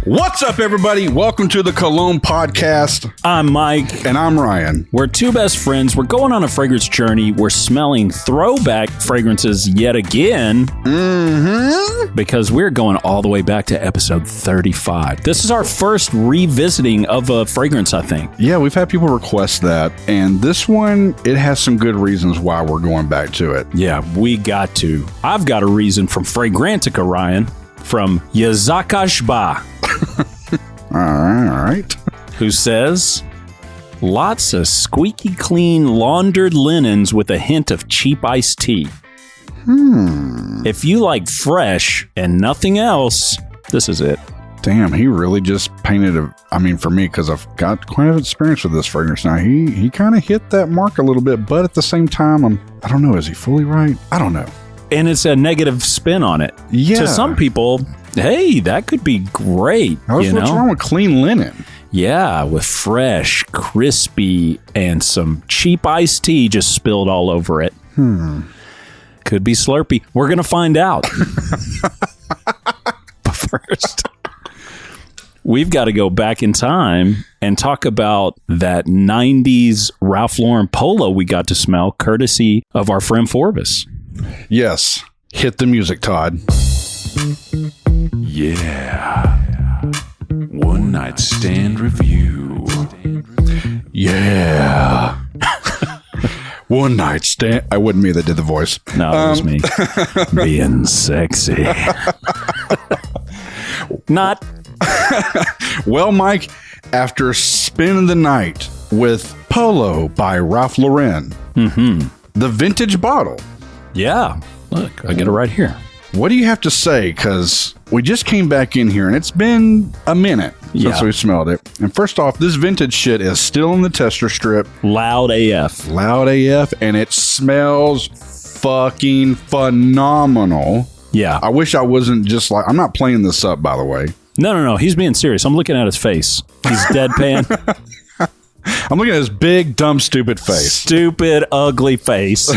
What's up, everybody? Welcome to the Cologne podcast. I'm Myke. And I'm Ryan. We're two best friends. We're going on a fragrance journey. We're smelling throwback fragrances yet again. Because we're going all the way back to episode 35. This is our first revisiting of a fragrance, I think. Yeah, we've had people request that. And this one, it has some good reasons why we're going back to it. Yeah, we got to. I've got a reason from Fragrantica, Ryan. From Yazakashba. All right. Who says, lots of squeaky clean laundered linens with a hint of cheap iced tea. If you like fresh and nothing else, this is it. Damn, he really just painted for me, because I've got quite an experience with this fragrance now. He kind of hit that mark a little bit, but at the same time, I don't know, is he fully right? I don't know. And it's a negative spin on it. Yeah. To some people, hey, that could be great. What's wrong with clean linen? Yeah, with fresh, crispy, and some cheap iced tea just spilled all over it. Could be Slurpee. We're going to find out. But first, we've got to go back in time and talk about that 90s Ralph Lauren Polo we got to smell, courtesy of our friend Forbes. Yes. Hit the music, Todd. Yeah. One night stand review. Yeah. One night stand. I wasn't me that did the voice. No, it was me. Being sexy. Not. Well, Myke, after spending the night with Polo by Ralph Lauren, the vintage bottle. Yeah. Look, I get it right here. What do you have to say? Because we just came back in here and it's been a minute since we smelled it. And first off, this vintage shit is still in the tester strip. Loud AF. Loud AF. And it smells fucking phenomenal. Yeah. I wish I wasn't just like, I'm not playing this up, by the way. No. He's being serious. I'm looking at his face. He's deadpan. I'm looking at his big, dumb, stupid face. Stupid, ugly face.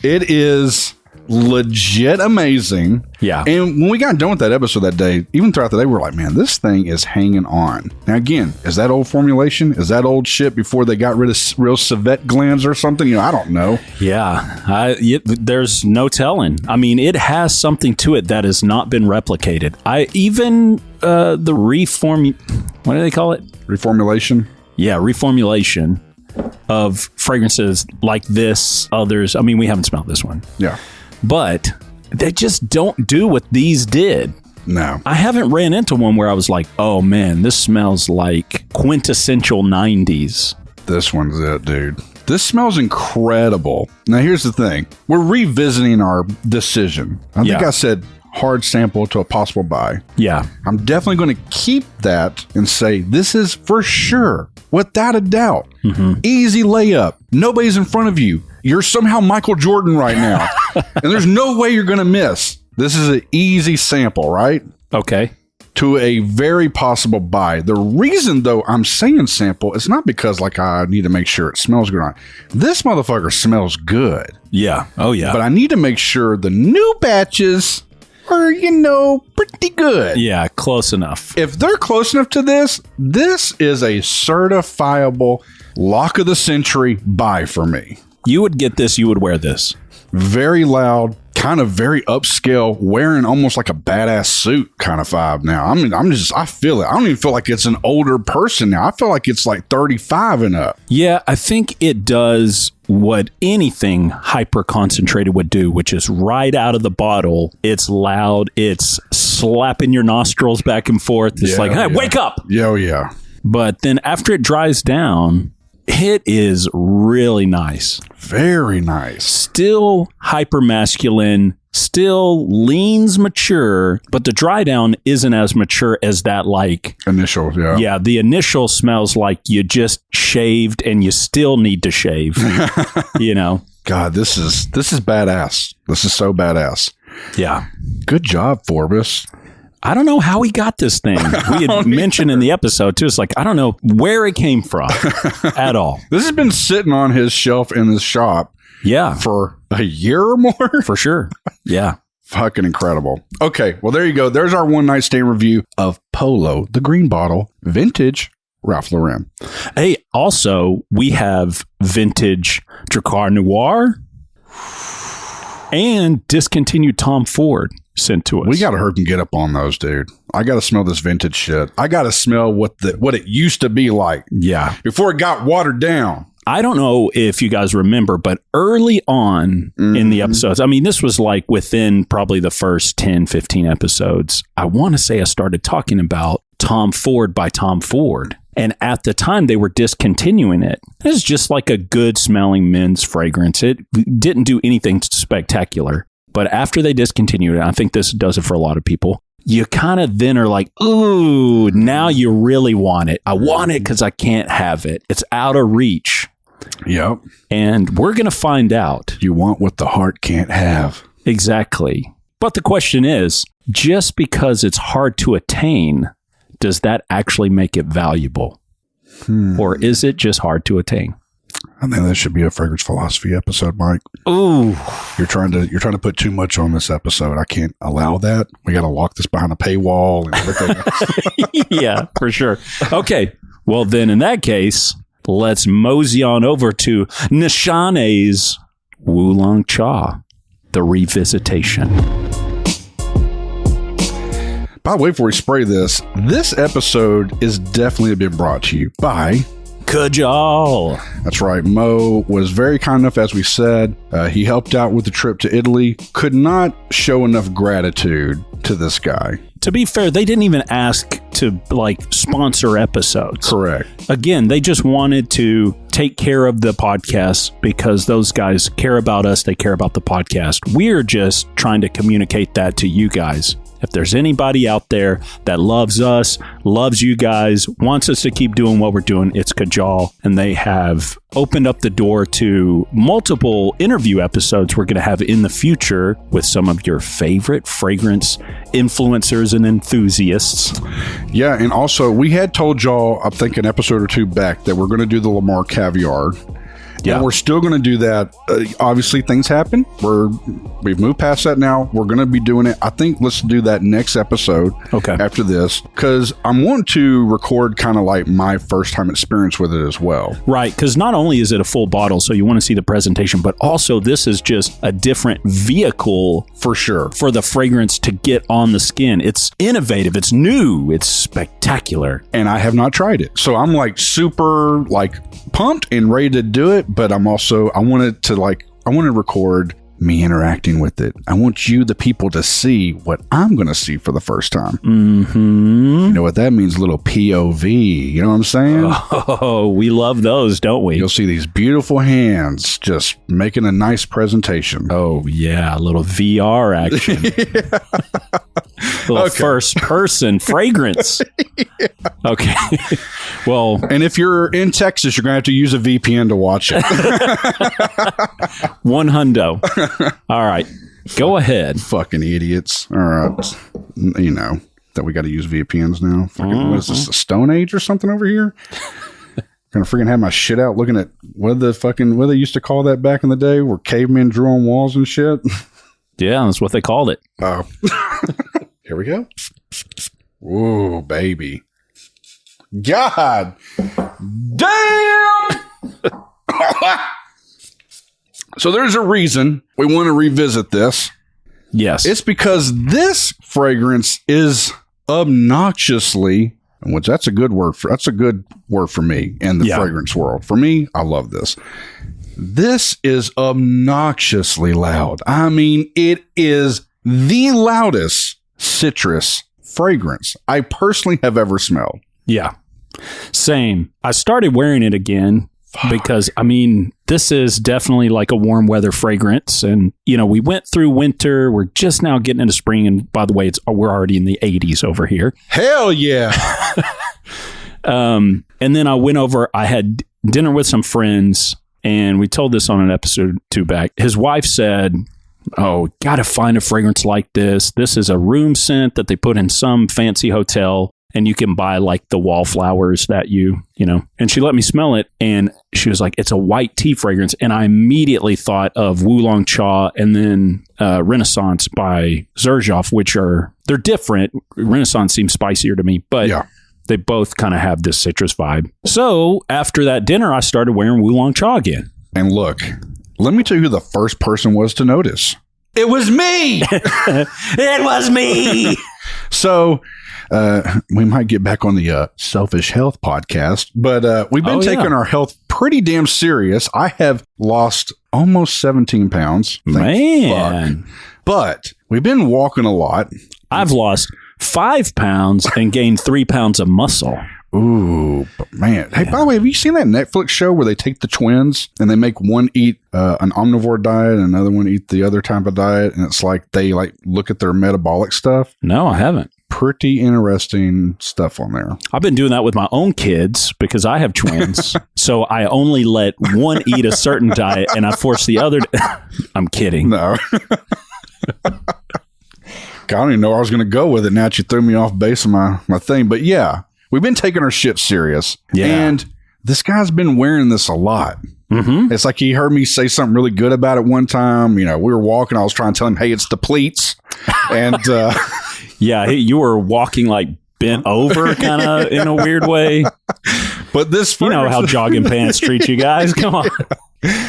It is legit amazing. Yeah. And when we got done with that episode that day, even throughout the day, we were like, man, this thing is hanging on. Now, again, is that old formulation? Is that old shit before they got rid of real civet glands or something? I don't know. Yeah. There's no telling. I mean, it has something to it that has not been replicated. What do they call it? Reformulation? Yeah, reformulation of fragrances like this, others. I mean, we haven't smelled this one. Yeah. But they just don't do what these did. No. I haven't ran into one where I was like, oh man, this smells like quintessential 90s. This one's it, dude. This smells incredible. Now, here's the thing. We're revisiting our decision. I think I said hard sample to a possible buy. Yeah. I'm definitely going to keep that and say this is for sure, without a doubt. Easy layup. Nobody's in front of you. You're somehow Michael Jordan right now. And there's no way you're going to miss. This is an easy sample, right? Okay. To a very possible buy. The reason, though, I'm saying sample, it's not because I need to make sure it smells good. This motherfucker smells good. Yeah. Oh, yeah. But I need to make sure the new batches are, pretty good. Yeah, close enough. If they're close enough to this is a certifiable lock of the century buy for me. You would get this, you would wear this. Very loud, kind of very upscale, wearing almost like a badass suit kind of vibe now. I mean, I feel it. I don't even feel like it's an older person now. I feel like it's like 35 and up. Yeah, I think it does what anything hyper concentrated would do, which is right out of the bottle. It's loud. It's slapping your nostrils back and forth. It's hey, wake up. Yeah. But then after it dries down, it is really nice. Very nice. Still hyper masculine, still leans mature, but the dry down isn't as mature as that initial, yeah. Yeah, the initial smells like you just shaved and you still need to shave. God, this is badass. This is so badass. Yeah. Good job, Forbes. I don't know how he got this thing. We had mentioned in the episode, too. It's I don't know where it came from at all. This has been sitting on his shelf in his shop Yeah. for a year or more. For sure. Yeah. Fucking incredible. Okay, well, there you go. There's our one night stand review of Polo, the green bottle, vintage Ralph Lauren. Hey, also, we have vintage Drakkar Noir and discontinued Tom Ford sent to us. We got to hurry and get up on those, dude. I got to smell this vintage shit. I got to smell what it used to be like. Yeah. Before it got watered down. I don't know if you guys remember, but early on in the episodes, I mean, this was like within probably the first 10, 15 episodes, I want to say I started talking about Tom Ford by Tom Ford. And at the time, they were discontinuing it. It's just like a good smelling men's fragrance. It didn't do anything spectacular. But after they discontinued it, I think this does it for a lot of people, you kind of then are like, ooh, now you really want it. I want it because I can't have it. It's out of reach. Yep. And we're going to find out. You want what the heart can't have. Exactly. But the question is, just because it's hard to attain, does that actually make it valuable? Or is it just hard to attain? I think that should be a fragrance philosophy episode, Mike. Ooh. You're trying to put too much on this episode. I can't allow that. We got to lock this behind a paywall and everything else. Yeah, for sure. Okay. Well, then in that case, let's mosey on over to Nishane's Wulong Cha, the revisitation. By the way, before we spray this episode is definitely been brought to you by Kajal. That's right. Mo was very kind enough, as we said. He helped out with the trip to Italy. Could not show enough gratitude to this guy. To be fair, they didn't even ask to sponsor episodes. Correct. Again, they just wanted to take care of the podcast because those guys care about us. They care about the podcast. We're just trying to communicate that to you guys. If there's anybody out there that loves us, loves you guys, wants us to keep doing what we're doing, it's Kajal. And they have opened up the door to multiple interview episodes we're going to have in the future with some of your favorite fragrance influencers and enthusiasts. Yeah, and also we had told y'all, I think an episode or two back, that we're going to do the Lamar caviar. Yeah, and we're still going to do that. Obviously, things happen. We've moved past that now. We're going to be doing it. I think let's do that next episode. Okay. After this, because I'm wanting to record kind of like my first time experience with it as well. Right, because not only is it a full bottle, so you want to see the presentation, but also this is just a different vehicle for sure for the fragrance to get on the skin. It's innovative. It's new. It's spectacular. And I have not tried it, so I'm like super pumped and ready to do it. But I wanted to record me interacting with it. I want you, the people, to see what I'm going to see for the first time. Mm-hmm. You know what that means? A little POV. You know what I'm saying? Oh, we love those, don't we? You'll see these beautiful hands just making a nice presentation. Oh, yeah. A little VR action. A little first person fragrance. Yeah. Okay. Well, and if you're in Texas, you're going to have to use a VPN to watch it. $100. All right. Go ahead. Fucking idiots. All right. You know that we got to use VPNs now. What is this, a Stone Age or something over here? Gonna freaking have my shit out looking at what they used to call that back in the day, where cavemen drew on walls and shit. Yeah, that's what they called it. Oh. Here we go. Whoa, baby. God damn. So there's a reason we want to revisit this. Yes. It's because this fragrance is obnoxiously, which that's a good word for me in the fragrance world. For me, I love this. This is obnoxiously loud. I mean, it is the loudest citrus fragrance I personally have ever smelled. Yeah. Same. I started wearing it again because, I mean, this is definitely like a warm weather fragrance. And, you know, we went through winter. We're just now getting into spring. And by the way, we're already in the 80s over here. Hell yeah. And then I had dinner with some friends, and we told this on an episode or two back. His wife said, "Oh, got to find a fragrance like this. This is a room scent that they put in some fancy hotel. and you can buy like the wallflowers that you know. And she let me smell it, and she was like, it's a white tea fragrance. And I immediately thought of Wulong Cha and then Renaissance by Xerjoff, which they're different. Renaissance seems spicier to me, but they both kind of have this citrus vibe. So after that dinner, I started wearing Wulong Cha again. And look, let me tell you who the first person was to notice. It was me! It was me! So we might get back on the Selfish Health podcast, but we've been taking our health pretty damn serious. I have lost almost 17 pounds. Man. But we've been walking a lot. I've lost 5 pounds and gained 3 pounds of muscle. Ooh, but man. Hey, by the way, have you seen that Netflix show where they take the twins and they make one eat an omnivore diet and another one eat the other type of diet? And it's like they like look at their metabolic stuff. No, I haven't. Pretty interesting stuff on there. I've been doing that with my own kids because I have twins. So I only let one eat a certain diet and I force the other. I'm kidding. No. I don't even know where I was going to go with it. Now that you threw me off base of my thing. But yeah, we've been taking our shit serious. Yeah. And this guy's been wearing this a lot. Mm-hmm. It's like he heard me say something really good about it one time. You know, we were walking. I was trying to tell him, hey, it's the pleats. And yeah, you were walking like bent over kind of in a weird way. But this, you know how jogging pants treat you guys. Come on.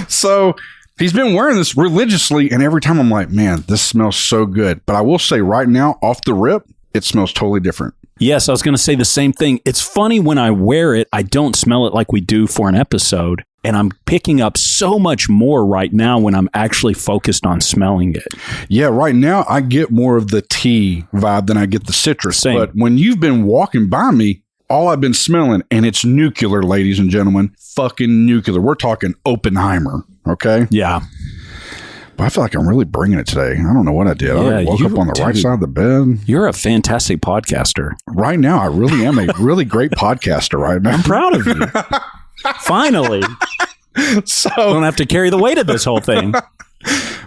So he's been wearing this religiously. And every time I'm like, man, this smells so good. But I will say right now, off the rip, it smells totally different. Yes, I was going to say the same thing. It's funny when I wear it, I don't smell it like we do for an episode. And I'm picking up so much more right now when I'm actually focused on smelling it. Yeah, right now I get more of the tea vibe than I get the citrus. Same. But when you've been walking by me, all I've been smelling, and it's nuclear, ladies and gentlemen, fucking nuclear. We're talking Oppenheimer, okay? Yeah. But I feel like I'm really bringing it today. I don't know what I did. I woke up on the right side of the bed. You're a fantastic podcaster. Right now, I really am a really great podcaster right now. I'm proud of you. Finally. So don't have to carry the weight of this whole thing.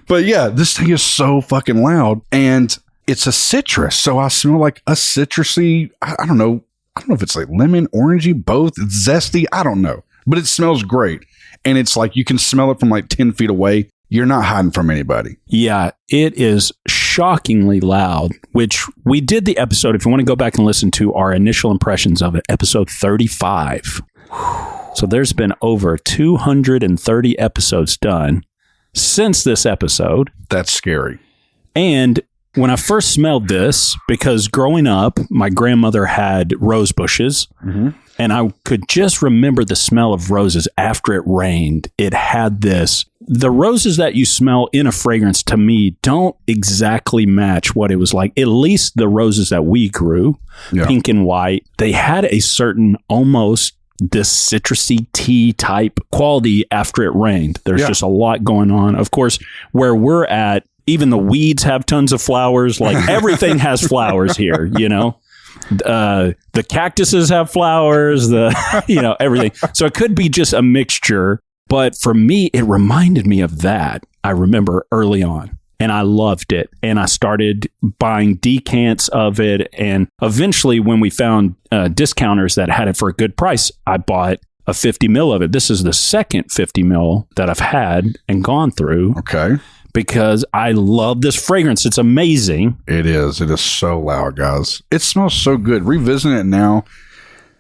But yeah, this thing is so fucking loud, and it's a citrus. So I smell like a citrusy, I don't know if it's like lemon, orangey, both. It's zesty. I don't know, but it smells great. And it's like, you can smell it from like 10 feet away. You're not hiding from anybody. Yeah, it is shockingly loud, which we did the episode. If you want to go back and listen to our initial impressions of it, episode 35. So there's been over 230 episodes done since this episode. That's scary. And when I first smelled this, because growing up, my grandmother had rose bushes, and I could just remember the smell of roses after it rained. It had this. The roses that you smell in a fragrance, to me, don't exactly match what it was like. At least the roses that we grew, pink and white, they had a certain almost this citrusy tea type quality after it rained. There's just a lot going on. Of course, where we're at, even the weeds have tons of flowers. Like everything has flowers here, you know? The cactuses have flowers, everything. So it could be just a mixture. But for me, it reminded me of that. I remember early on. And I loved it. And I started buying decants of it. And eventually, when we found discounters that had it for a good price, I bought a 50 mil of it. This is the second 50 mil that I've had and gone through. Okay. Because I love this fragrance. It's amazing. It is. It is so loud, guys. It smells so good. Revisiting it now,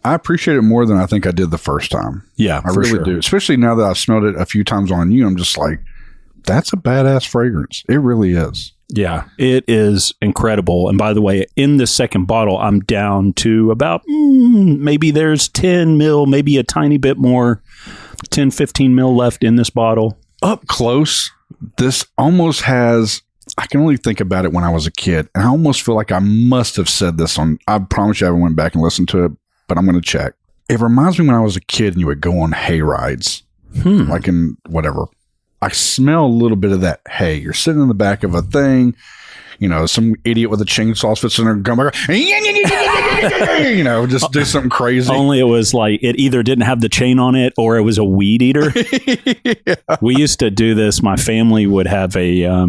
I appreciate it more than I think I did the first time. Yeah, I really do. Especially now that I've smelled it a few times on you, I'm just like, that's a badass fragrance. It really is. Yeah, it is incredible. And by the way, in the second bottle, I'm down to about maybe there's 10 mil, maybe a tiny bit more, 10, 15 mil left in this bottle. Up close, this almost has, I can only think about it when I was a kid. And I almost feel like I must have said this on, I promise you I haven't went back and listened to it, but I'm going to check. It reminds me when I was a kid and you would go on hay rides, like in whatever. I smell a little bit of that hay. You're sitting in the back of a thing, some idiot with a chainsaw fits in there and come back, just do something crazy. Only it was like, it either didn't have the chain on it or it was a weed eater. Yeah. We used to do this. My family would have a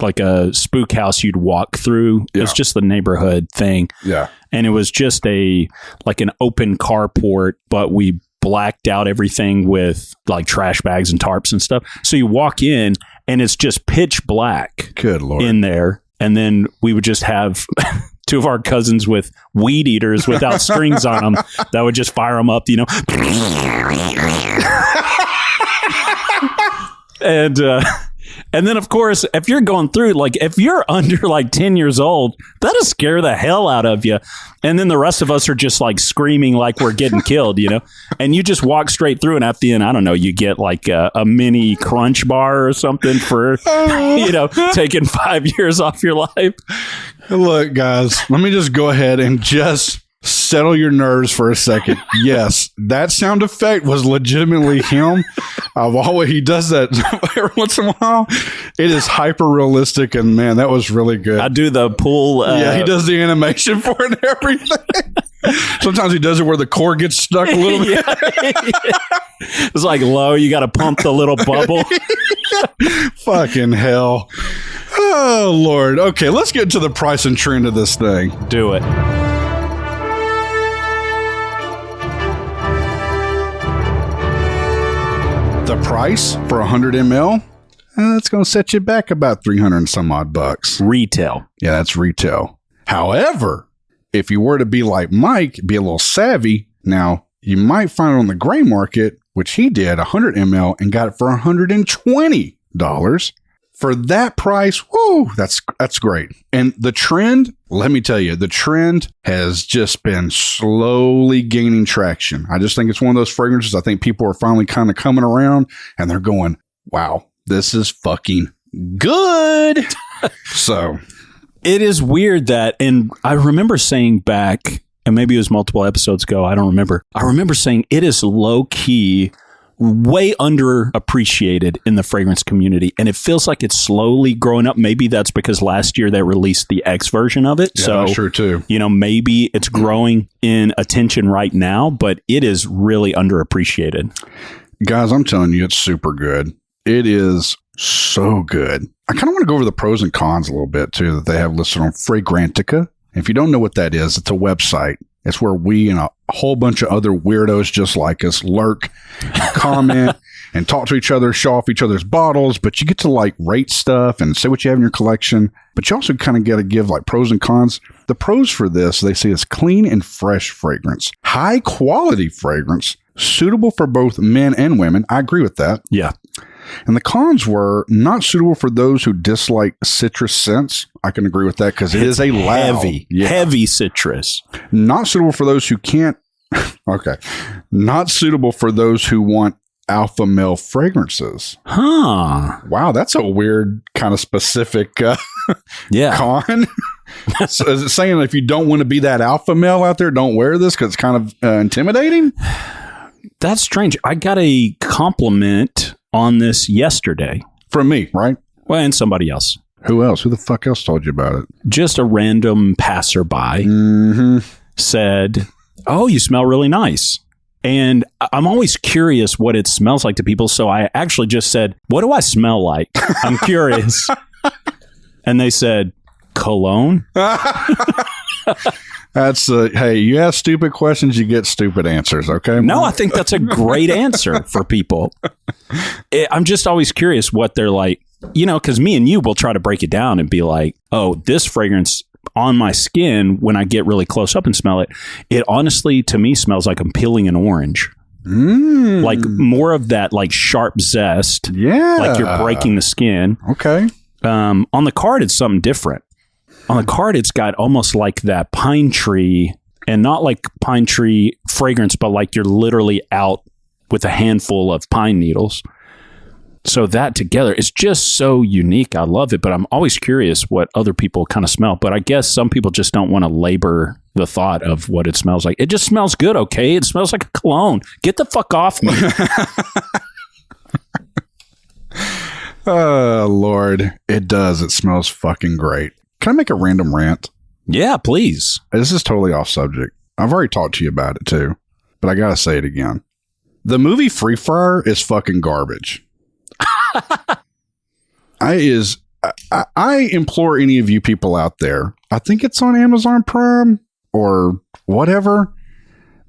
like a spook house you'd walk through. It was just the neighborhood thing. Yeah. And it was just an open carport, but we blacked out everything with like trash bags and tarps and stuff. So you walk in and it's just pitch black. Good Lord. In there. And then we would just have two of our cousins with weed eaters without strings on them that would just fire them up, And then, of course, if you're going through, like, if you're under, like, 10 years old, that'll scare the hell out of you. And then the rest of us are just, like, screaming like we're getting killed, And you just walk straight through, and at the end, I don't know, you get, like, a mini crunch bar or something for, taking 5 years off your life. Look, guys, let me just go ahead and just settle your nerves for a second. Yes, that sound effect was legitimately him. He does that every once in a while. It is hyper realistic, and man, that was really good. I do the pool. He does the animation for it and everything. Sometimes he does it where the cord gets stuck a little bit. It's like low. You got to pump the little bubble. Fucking hell. Oh, Lord. Okay, let's get to the price and trend of this thing. Do it. The price for 100 ml, it's going to set you back about 300 and some odd bucks. Retail. Yeah, that's retail. However, if you were to be like Mike, be a little savvy, now you might find it on the gray market, which he did, 100 ml, and got it for $120. For that price, whoo, that's great. And the trend, let me tell you, the trend has just been slowly gaining traction. I just think it's one of those fragrances. I think people are finally kind of coming around and they're going, wow, this is fucking good. So it is weird that, and I remember saying back, and maybe it was multiple episodes ago, I don't remember. I remember saying it is low key way underappreciated in the fragrance community, and it feels like it's slowly growing up. Maybe that's because last year they released the X version of it. Yeah, so that's true too. Maybe it's growing in attention right now, but it is really underappreciated. Guys, I'm telling you, it's super good. It is so good. I kind of want to go over the pros and cons a little bit too that they have listed on Fragrantica. If you don't know what that is, it's a website. It's where we and a whole bunch of other weirdos just like us lurk, comment, and talk to each other, show off each other's bottles. But you get to like rate stuff and say what you have in your collection. But you also kind of got to give like pros and cons. The pros for this, they say, is clean and fresh fragrance, high quality fragrance, suitable for both men and women. I agree with that. Yeah. And the cons were not suitable for those who dislike citrus scents. I can agree with that because it is a loud, heavy citrus. Not suitable for those who can't. Okay. Not suitable for those who want alpha male fragrances. Huh. Wow. That's a weird kind of specific con. So is it saying if you don't want to be that alpha male out there, don't wear this because it's kind of intimidating? That's strange. I got a compliment on this yesterday. From me, right? Well, and somebody else. Who else? Who the fuck else told you about it? Just a random passerby said, "Oh, you smell really nice." And I'm always curious what it smells like to people. So I actually just said, "What do I smell like? I'm curious." And they said, "Cologne." That's hey, you ask stupid questions, you get stupid answers. Okay. No, I think that's a great answer for people. I'm just always curious what they're like, because me and you will try to break it down and be like, oh, this fragrance on my skin, when I get really close up and smell it, it honestly to me smells like I'm peeling an orange. Like more of that like sharp zest. Yeah. Like you're breaking the skin. Okay. On the card, it's something different. On the card, it's got almost like that pine tree, and not like pine tree fragrance, but like you're literally out with a handful of pine needles. So that together, it's just so unique. I love it, but I'm always curious what other people kind of smell. But I guess some people just don't want to labor the thought of what it smells like. It just smells good, okay? It smells like a cologne. Get the fuck off me. Oh, Lord. It does. It smells fucking great. Can I make a random rant? Yeah, please. This is totally off subject. I've already talked to you about it too, but I got to say it again. The movie Free Fire is fucking garbage. I implore any of you people out there, I think it's on Amazon Prime or whatever.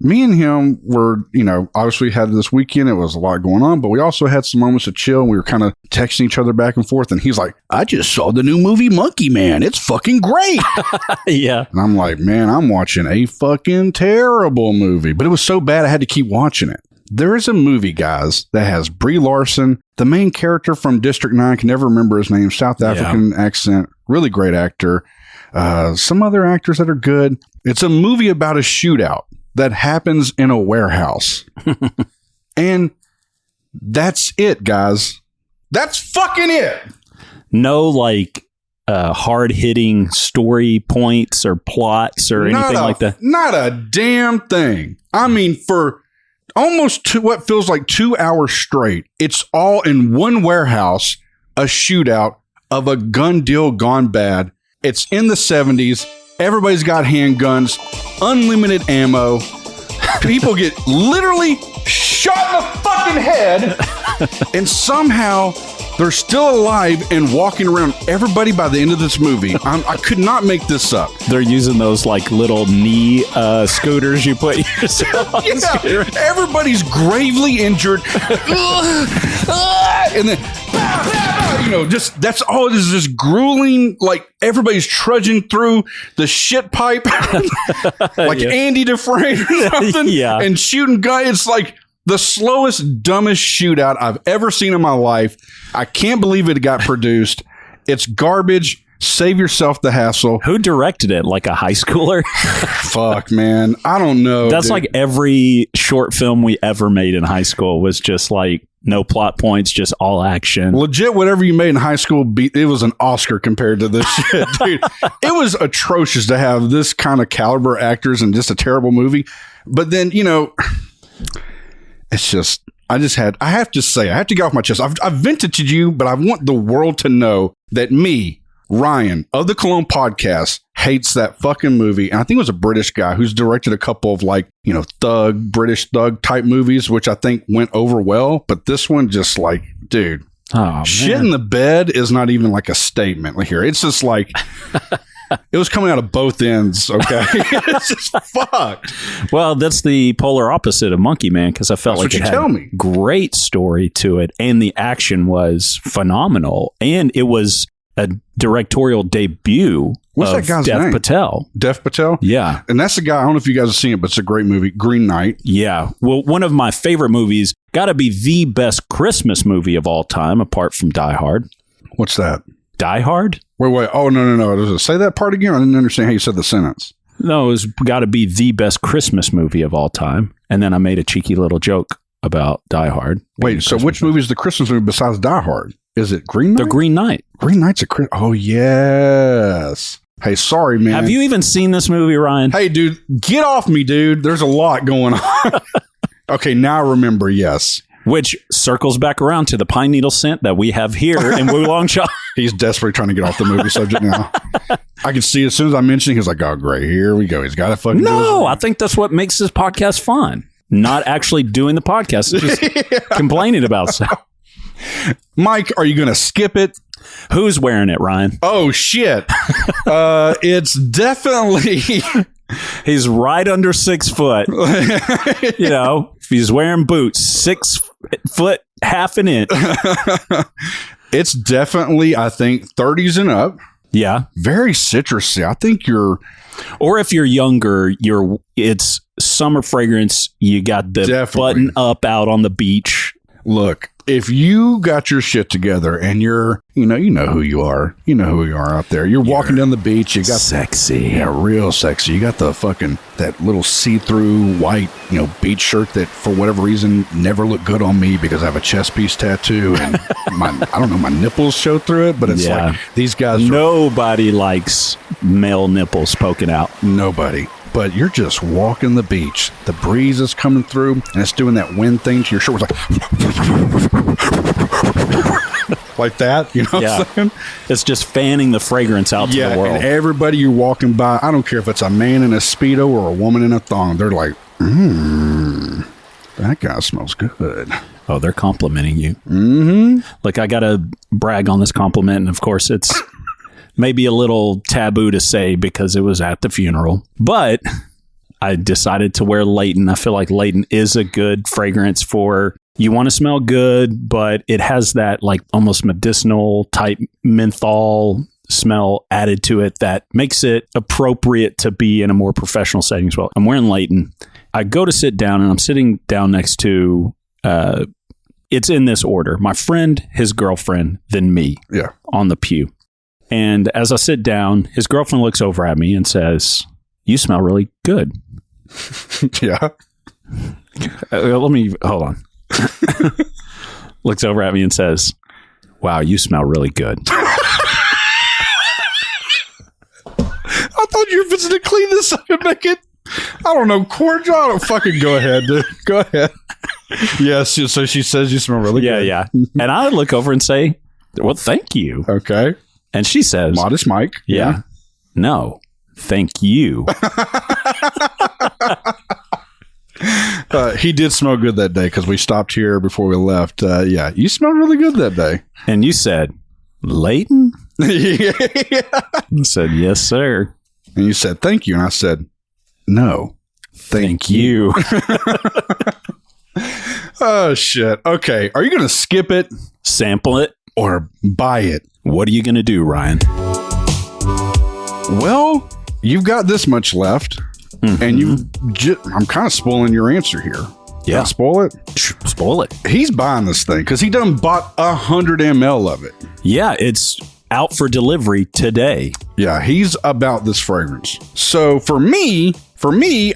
Me and him were, obviously had this weekend. It was a lot going on, but we also had some moments of chill. And we were kind of texting each other back and forth. And he's like, I just saw the new movie Monkey Man. It's fucking great. Yeah. And I'm like, man, I'm watching a fucking terrible movie. But it was so bad I had to keep watching it. There is a movie, guys, that has Brie Larson, the main character from District 9, can never remember his name, South African accent, really great actor. Some other actors that are good. It's a movie about a shootout that happens in a warehouse. And that's it, guys. That's fucking it. No, hard-hitting story points or plots or anything like that? Not a damn thing. I mean, for almost what feels like 2 hours straight, it's all in one warehouse, a shootout of a gun deal gone bad. It's in the 70s. Everybody's got handguns, unlimited ammo. People get literally shot in the fucking head, and somehow they're still alive and walking around. Everybody by the end of this movie, I could not make this up. They're using those little knee scooters you put yourself on. Yeah, everybody's gravely injured, and then just that's all it is. Just grueling. Everybody's trudging through the shit pipe, Andy Dufresne or something, and shooting guys. It's like the slowest, dumbest shootout I've ever seen in my life. I can't believe it got produced. It's garbage. Save yourself the hassle. Who directed it? Like a high schooler? Fuck, man. I don't know. That's like every short film we ever made in high school was just no plot points, just all action. Legit, whatever you made in high school, it was an Oscar compared to this shit, dude. It was atrocious to have this kind of caliber actors in just a terrible movie. But then, it's just, I have to say, I have to get off my chest. I've vented to you, but I want the world to know that me, Ryan of the Cologne podcast, hates that fucking movie. And I think it was a British guy who's directed a couple of British thug type movies, which I think went over well. But this one just dude, shit in the bed is not even a statement here. It's just it was coming out of both ends. Okay. It's just fucked. Well, that's the polar opposite of Monkey Man, because I felt it had a great story to it. And the action was phenomenal. And it was a directorial debut. What's that guy's name? Dev Patel? Yeah. And that's the guy, I don't know if you guys have seen it, but it's a great movie, Green Knight. Yeah. Well, one of my favorite movies, got to be the best Christmas movie of all time, apart from Die Hard. What's that? Die Hard? Wait. Oh, no. Does it say that part again? I didn't understand how you said the sentence. No, it's got to be the best Christmas movie of all time. And then I made a cheeky little joke about Die Hard. Wait, so which movie is the Christmas movie besides Die Hard? Is it Green Knight? The Green Knight. Green Knight's oh, yes. Hey, sorry, man. Have you even seen this movie, Ryan? Hey, dude, get off me, dude. There's a lot going on. Okay, now I remember, yes. Which circles back around to the pine needle scent that we have here in Wulong Shop. He's desperately trying to get off the movie subject now. I can see as soon as I mentioned it, he's like, oh, great, here we go. He's got to fucking No, I think that's what makes this podcast fun. Not actually doing the podcast, just complaining about stuff. Mike, are you going to skip it? Who's wearing it, Ryan? Oh, shit. It's definitely... He's right under 6 foot. If he's wearing boots, 6 foot, half an inch. It's definitely, I think, 30s and up. Yeah. Very citrusy. I think or if you're younger, it's summer fragrance. You got the button up out on the beach. Look, if you got your shit together and you're, you know who you are. You know who you are out there. You're walking down the beach. You got sexy. Yeah, real sexy. You got that little see-through white, beach shirt that for whatever reason never looked good on me because I have a chest piece tattoo and my nipples show through it, but it's these guys. Nobody likes male nipples poking out. Nobody. But you're just walking the beach. The breeze is coming through, and it's doing that wind thing to your shirt. It's like that, what I'm saying? It's just fanning the fragrance out to the world. And everybody you're walking by, I don't care if it's a man in a Speedo or a woman in a thong, they're like, that guy smells good. Oh, they're complimenting you. Mm-hmm. Like, I got to brag on this compliment. And of course, it's maybe a little taboo to say because it was at the funeral. But I decided to wear Leighton. I feel like Leighton is a good fragrance for, you want to smell good, but it has that like almost medicinal type menthol smell added to it that makes it appropriate to be in a more professional setting as well. I'm wearing Leighton. I go to sit down and I'm sitting down next to, it's in this order, my friend, his girlfriend, then me on the pew. And as I sit down, his girlfriend looks over at me and says, "You smell really good." Yeah. Let me, hold on. Looks over at me and says, "Wow, you smell really good." I thought you were visiting to clean this up and make it, I don't know, cordial. I don't fucking go ahead, dude. Go ahead. Yes. So she says you smell really good. Yeah. And I look over and say, "Well, thank you." Okay. And she says, "Modest Myke." Yeah. "No, thank you." He did smell good that day because we stopped here before we left. Yeah, you smelled really good that day. And you said, "Leighton?" Yeah. I said, "Yes, sir." And you said, "Thank you." And I said, "No, thank you." Oh, shit. Okay. Are you going to skip it? Sample it? Or buy it? What are you going to do, Ryan? Well, you've got this much left. And I'm kind of spoiling your answer here. Yeah. Can I spoil it? Spoil it. He's buying this thing because he done bought 100 ml of it. Yeah, it's out for delivery today. Yeah, he's about this fragrance. So for me,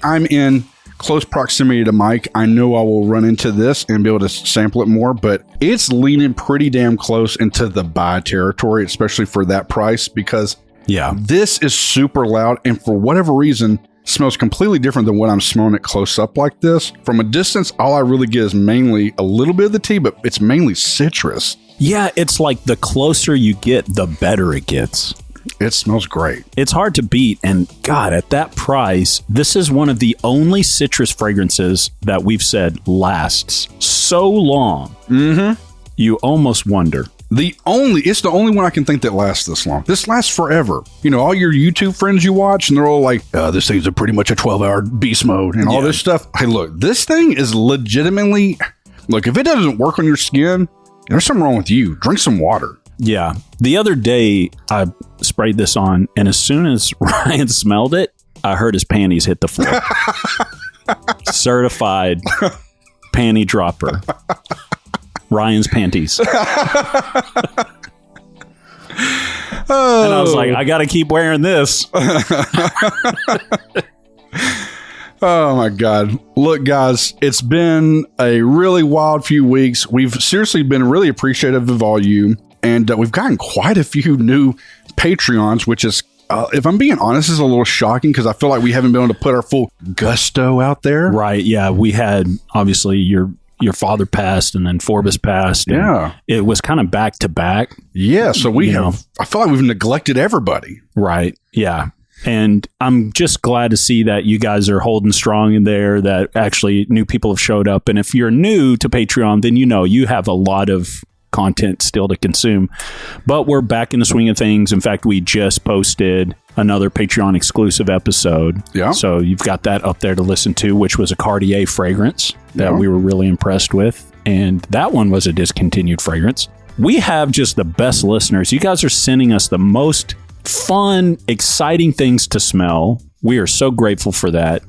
I'm in close proximity to Myke. I know I will run into this and be able to sample it more, but it's leaning pretty damn close into the buy territory, especially for that price, because this is super loud. And for whatever reason, smells completely different than what I'm smelling it close up like this. From a distance, all I really get is mainly a little bit of the tea, but it's mainly citrus. Yeah, it's like the closer you get, the better it gets. It smells great. It's hard to beat. And God, at that price, this is one of the only citrus fragrances that we've said lasts so long. Mm-hmm. You almost wonder. It's the only one I can think that lasts this long. This lasts forever. You know, all your YouTube friends you watch, and they're all like, this thing's pretty much a 12-hour beast mode and all this stuff. Hey, look, this thing is legitimately, look, if it doesn't work on your skin, there's something wrong with you. Drink some water. Yeah. The other day, I sprayed this on, and as soon as Ryan smelled it, I heard his panties hit the floor. Certified panty dropper. Ryan's panties. And I was like, I got to keep wearing this. Oh my God. Look, guys, it's been a really wild few weeks. We've seriously been really appreciative of all you. And we've gotten quite a few new Patreons, which is, if I'm being honest, is a little shocking because I feel like we haven't been able to put our full gusto out there. Right. Yeah. We had, obviously, your father passed and then Forbes passed. Yeah. It was kind of back to back. Yeah. So I feel like we've neglected everybody. Right. Yeah. And I'm just glad to see that you guys are holding strong in there, that actually new people have showed up. And if you're new to Patreon, then you have a lot of content still to consume. But we're back in the swing of things. In fact, we just posted another Patreon exclusive episode. Yeah. So you've got that up there to listen to, which was a Cartier fragrance that we were really impressed with. And that one was a discontinued fragrance. We have just the best listeners. You guys are sending us the most fun, exciting things to smell. We are so grateful for that.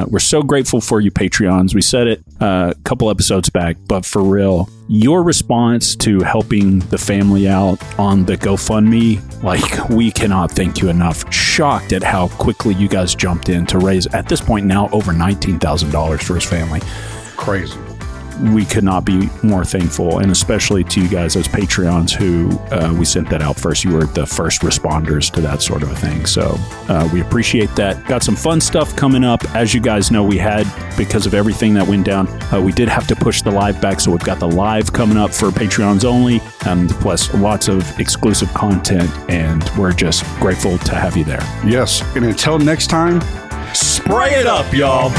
We're so grateful for you Patreons. We said it a couple episodes back, but for real, your response to helping the family out on the GoFundMe, like, we cannot thank you enough. Shocked at how quickly you guys jumped in to raise, at this point now, over $19,000 for his family. Crazy. We could not be more thankful, and especially to you guys as Patreons who we sent that out first. You were the first responders to that sort of a thing. So we appreciate that. Got some fun stuff coming up. As you guys know, we had, because of everything that went down, we did have to push the live back. So we've got the live coming up for Patreons only, plus lots of exclusive content. And we're just grateful to have you there. Yes. And until next time, spray it up, y'all.